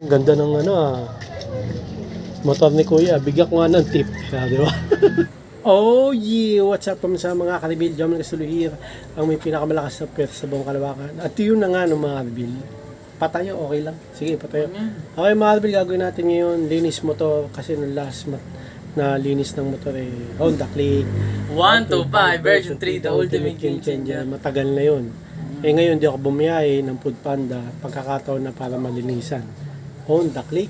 Ang ganda ng motor ni Kuya. Bigyan ko nga ng tip. Di ba? Oh yeah! What's up sa mga karibil? Jamal Kasuluhir, ang may pinakamalakas na pwersa sa buong Kalawakan. At yun na nga mga karibil. Patayo, okay lang. Sige, patayo. Okay mga karibil, gagawin natin ngayon. Linis motor kasi ng last na linis ng motor Honda Click 125 version 3, the ultimate game changer. Matagal na yun. Ngayon di ako bumiyahe ng Food Panda. Pagkakataon na para malinisan. Honda Click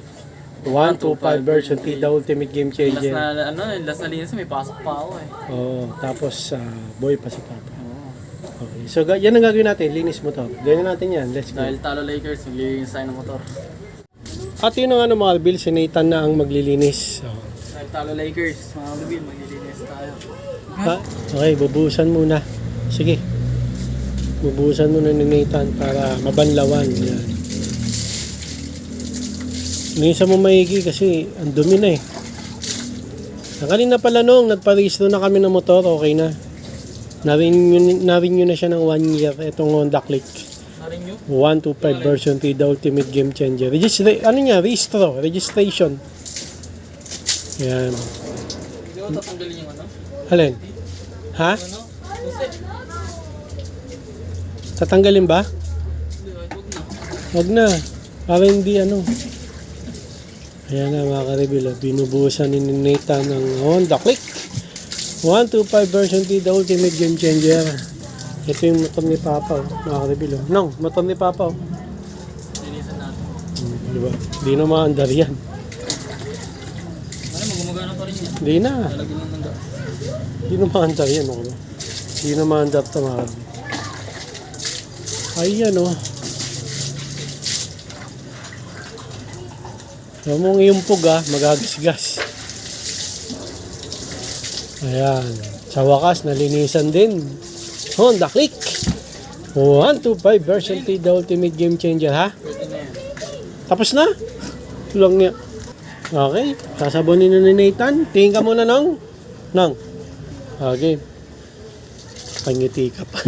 125 version 3, the ultimate game changer. Last na linis, may pasok pa ako Tapos boy pa si Papa. Okay. So yan ang gagawin natin, linis motor. Ganyan natin yan, let's go. Dahil talo Lakers, maglilinis tayo ng motor. At yun nga mga Bill, si Nathan na ang maglilinis. Dahil talo Lakers, mga Bill, maglilinis tayo. Okay, bubuhusan muna. Sige. Bubuhusan muna ni Nathan para mabanlawan. Yan. Linisan mo maigi kasi ang dumi na Kanina pala nagparehistro na kami ng motor, okay na. Na-renew na siya ng 1 year itong Honda Click. 125 version 3, the ultimate game changer. Registration. Yan. Hindi ko tatanggalin yung Alin? Ha? Tatanggalin ba? Wag na. Para hindi Ayan na mga karibilo. Binubuhusan ni Nathan ng Honda Click 125 version 3, the ultimate game changer. Ito yung motor ni Papa mga karibilo. Motor ni Papa Linisan natin. Diba? Di na maandar yan. Ay, magumagana pa rin yan. Di na. Lalagyan lang ng gas. Di na maandar yan. Di na maandar ito mga karibilo. Ayan Huwag mong iumpog magagasgas. Ayan. Sa wakas, nalinisan din. Honda Click 125 version 3, the ultimate game changer, ha? Pwede na yan. Tapos na? Lang niya. Okay. Sasabunin na ni Nathan. Tingin ka muna Nang. Okay. Pangiti ka pa.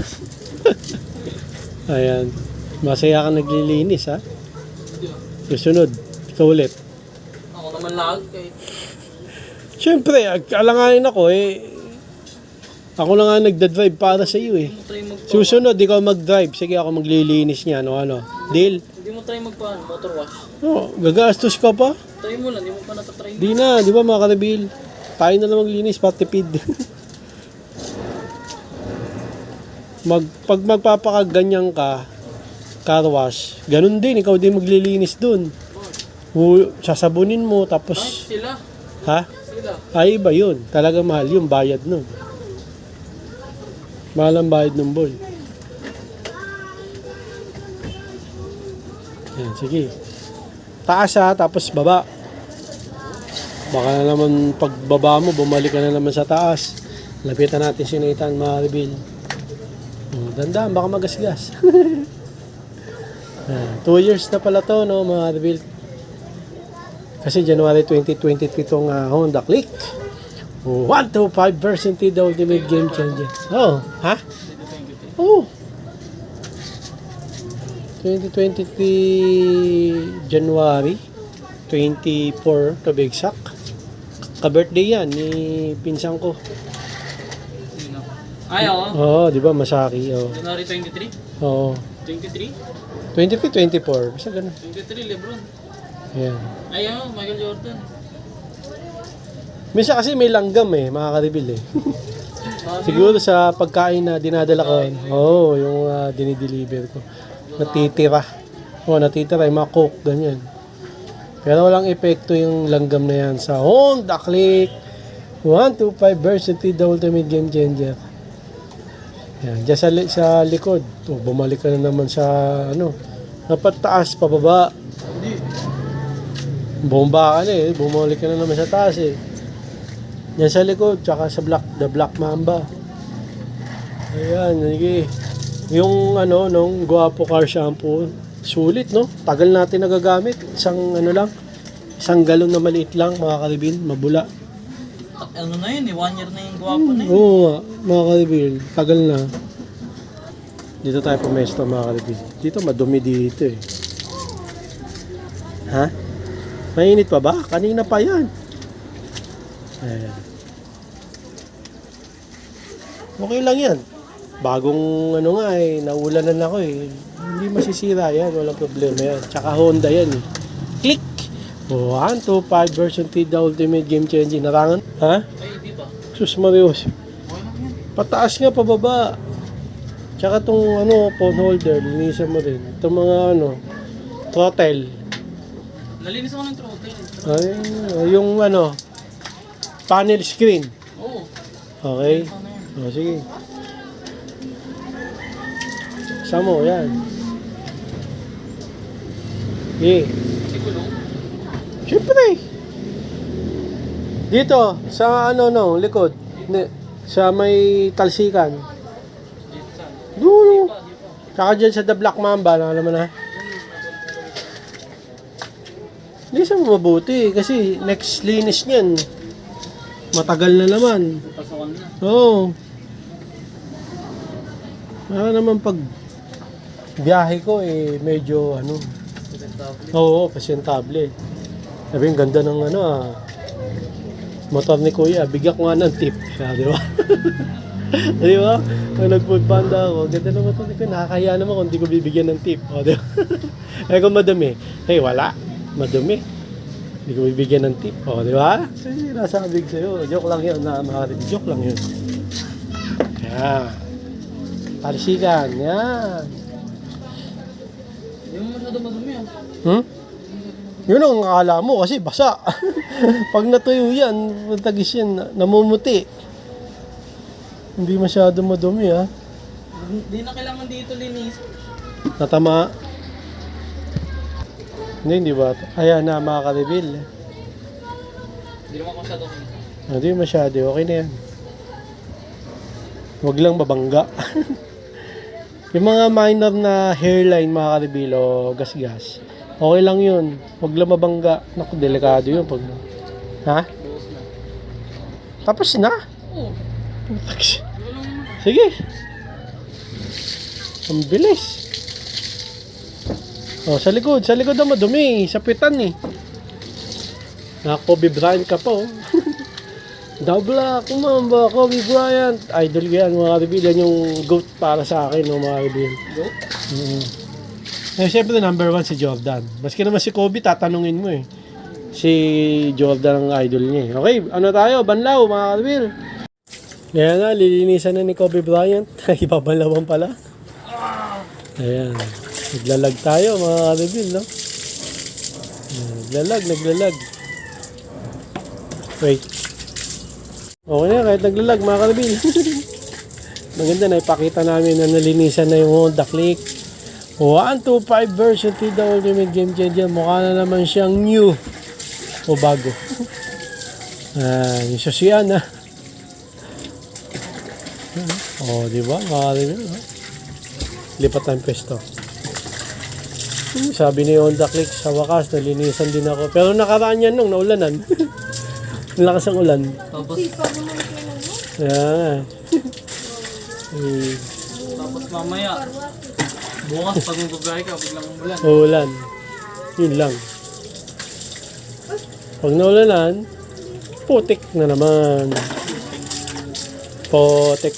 Ayan. Masaya ka naglilinis, ha? Susunod. Ikaw ulit. Ako naman lag Siyempre, alanganin ako Ako na nga nagda-drive para sa iyo Susunod, ikaw mag-drive. Sige, ako maglilinis niya. Deal? Hindi mo try motor wash. Gagastos ka pa? Try mo lang, hindi mo pa natatry. Di na, di ba mga karabil? Tayo na lang maglinis, patipid. Pag magpapakaganyan ka, car wash, ganun din, ikaw din maglilinis dun. Sasabunin mo, tapos... Sila. Ha? Sila. Ay, iba yun. Talaga mahal yung bayad nun. Mahal ang bayad ng boy. Yan, sige. Taas tapos baba. Baka na naman pagbaba mo, bumalik ka na naman sa taas. Lapitan natin si Nathan, mga reveal. Dandaan, baka magasgas. 2 years na pala to, mga reveal. Kasi January 2023 itong Honda Click 125 version 3, the ultimate game changer. Ha? 2023 January 24 to be exact. Ka-birthday yan ni pinsan ko. Ay, oo. Di ba Masaki? January 23? 23? 24. Basta ganun. 23, Lebron. Ayan. Ayaw, Michael Jordan. Minsan kasi may langgam mga karibil Siguro sa pagkain na dinadala ko, yung dinideliver ko. Natitira. Natitira yung mga coke, ganyan. Pero walang epekto yung langgam na yan sa Honda Click 125 version 3, the ultimate game changer. Yan, dyan sa likod. Bumalik ka na naman sa dapat taas, pababa. Bomba ka na bumalik ka na naman sa taas Yan sa likod, tsaka sa the Black Mamba. Ayan, sige. Yung nung Guapo Car Shampoo, sulit tagal natin nagagamit. Isang galon na maliit lang, mga karibin, mabula. Na yun 1 year na yung Guapo na yun. Oo mga karibin, tagal na. Dito tayo pumesto mga karibin. Dito madumi dito Ha? Mainit pa ba? Kanina pa yan. Ayan. Okay lang yan. Bagong ano nga eh, naulanan ako eh. Hindi masisira yan, walang problema yan. Tsaka Honda yan eh. Click! 125 version 3 the ultimate game changing. Narangan? Ha? Ay, di ba? Sus Marios. Pataas nga, pababa. Tsaka tong ano, phone holder, linisan mo rin. Itong mga ano, throttle. Nalinis ako ng throttle. Ay, yung ano, panel screen. Oo. Okay? Ano yan? O, sige. Samo, yan. Okay. Sigulong. Siyempre. Dito, sa ano no, likod. Sa may talsikan. Dulo. Tsaka dyan sa The Black Mamba, alam mo na. Hindi sa mabuti kasi next linis niyan. Matagal na naman. Pasokan na. Oo. Naman pag biyahe ko eh medyo ano. Oo, pasyentable. Sabi yung ganda ng ano motor ni Kuya, bigyan ko nga ng tip. Di ba? Di ba? Kung nag-food panda ako, ganda ng motor ni Kuya, nakakaya naman kung hindi ko bibigyan ng tip. O, di ba? Eh kung madumi, eh wala. Madumi. Hindi ko bibigyan ng tip. O, di ba? Eh, nasabi ko sa'yo. Joke lang yun. Joke lang yun. Yan. Talsikan. Yan. Hindi mo masyado madumi ah. Yun ang akala mo kasi basa. Pag natuyo yan, matagis yan, namumuti. Hindi masyado madumi ha. Hindi na kailangan dito linis. Natama. Hindi ba? Ayan na mga ka-reveal. Hindi naman masyado. Hindi masyado. Okay na yan. Huwag lang mabangga. Yung mga minor na hairline mga ka-reveal o gas-gas. Okay lang yun. Huwag lang mabangga. Naku, delikado yun. Pag... Ha? Bukas na. Tapos na? Oo. Sige. Ang bilis. Oh, sa likod. Sa likod na madumi. Sa pitan eh. Kobe Bryant ka pa oh. Double kumamba, Kobe Bryant. Idol yan mga reveal. Yan yung GOAT para sa akin no, mga reveal. Goat? Eh, siyempre number 1 si Jordan. Maski naman si Kobe, tatanungin mo eh. Si Jordan ang idol niya eh. Okay, ano tayo? Banlaw, mga reveal. Kaya nga, lilinisan na ni Kobe Bryant. Ibabanlawan pala. Ayan. Naglalag tayo, mga reveal, no? Naglalag. Wait. Okay na, kahit naglalag, mga reveal. Maganda na, ipakita namin na nalinisan na yung Honda Click. 125 version 3 the ultimate game changer. Mukha na naman siyang new. O bago. Yung sasiyan na. O, di ba? Lipat ang pesto. Sabi ni Honda Click, sa wakas, nalinisan din ako. Pero nakaraan yan nung naulanan. Lakas ang ulan. Tapos, Ayan. tapos mamaya. Bukas pag magbabiyahe ka, biglang umulan. Uulan. Yun lang. Pag naulanan, putik na naman. Putik.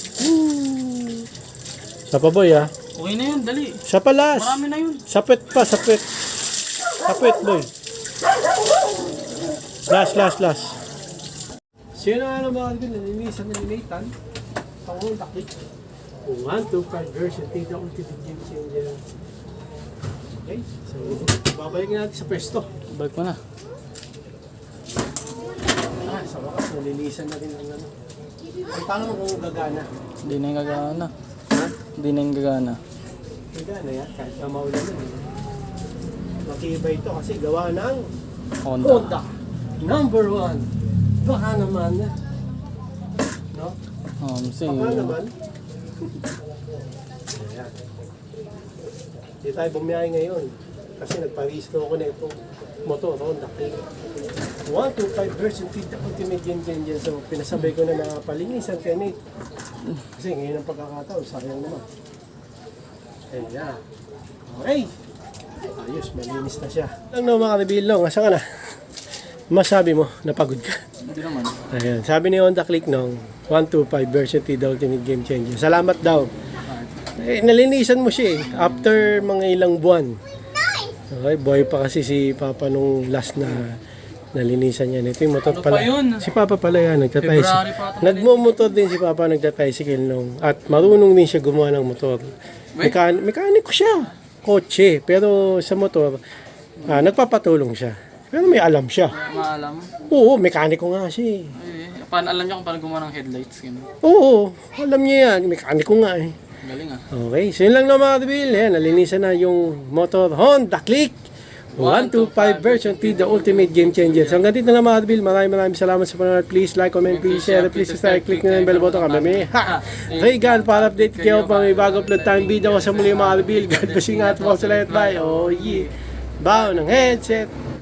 Sa pa boy ah. Okay na yun, dali. Sa palas. Marami na yun. Sapit pa, sapit. Sapit boy. Last. Sino nga naman nalinisan na ni Nathan? Pangong takit. 125 version 3 the ultimate game changer. Okay, so babalik natin sa pwesto. Balik mo na. Sa wakas nalinisan na rin ang ano. Ay, paano mo kung gagana? Hindi na yung gagana. Ha? Hindi na yung gagana. Gagana yan, kahit na maulan na. Matibay ito kasi gawa ng Honda. Honda. Number 1. Baka naman. No? Sige. Baka naman. Ayan. Hindi tayo bumiyahe ngayon. Kasi nagpa-restore ko na itong motor, Honda Click. 125 version 3 the ultimate game changer. So pinasabay ko na napalinisan kay Nate. Kasi ngayon ang pagkakataon, sayang naman. Ayan. Okay. Ayos, malinis na siya. Lang no mga kabilong, asa ka na? Masabi mo, napagod ka. Hindi naman. Ayan, sabi ni Honda Click nung 125 version T, the Ultimate Game Changer. Salamat daw. Nalinisan mo siya after mga ilang buwan. Okay, boy pa kasi si Papa nung last na nalinisan niya. Ito yung motor Ano pala. pa yun? Si Papa pala yan, February nagtatricycle. pa ito. Nagmumotor din si Papa, nagtatricycle nung. At marunong din siya gumawa ng motor. Mekaniko siya. Kotse. Pero sa motor, nagpapatulong siya. Pero may alam siya. Maalam. Oo, mekaniko nga siya. Paano alam niya kung paano gumawa ng headlights? Ganun. Oo, alam niya yan. Mekaniko nga eh. Galing ah. Okay, so yun lang na mga kabil. Ayan, nalinisan na yung motor Honda Click 125 version T, the Ultimate Game Changer. So hanggang dito na mga kabil. Maraming salamat sa panonood. Please like, comment, please share, please subscribe, click na yung bell button kami. Regan, para update kayo pa may bago upload tayong video ko sa muli mga kabil. God bless you nga at po sa lahat. Bye. Oh yeah. Bow ng headset.